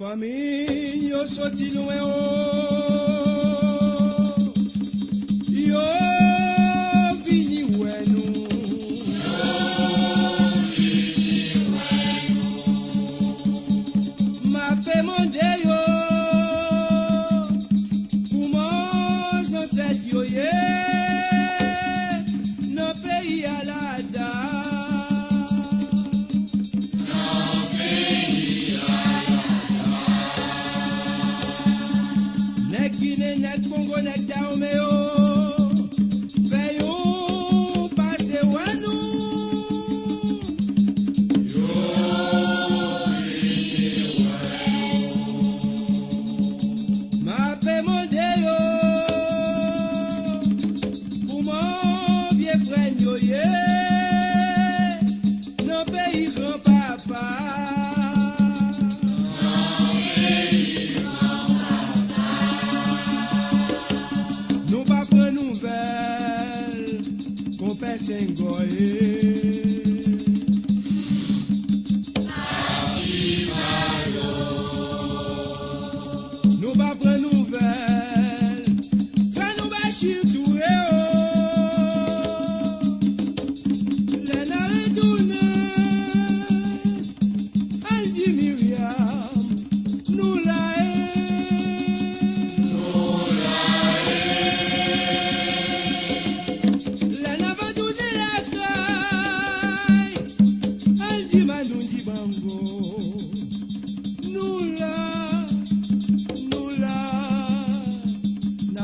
Famille, yo sorti loin, yo vini ouais nous. Ma demandé yo, comment ça s'est yo no pays à la da. Nek Congo nek Daomeo fait yo passer wanou yo ma demandé yo comment vieux frère yo non pays grand papa. Nous pas prendre nouvelle, fais nous bâchir tout les n'a retourné, elle dit Myriam, nous la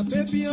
Baby,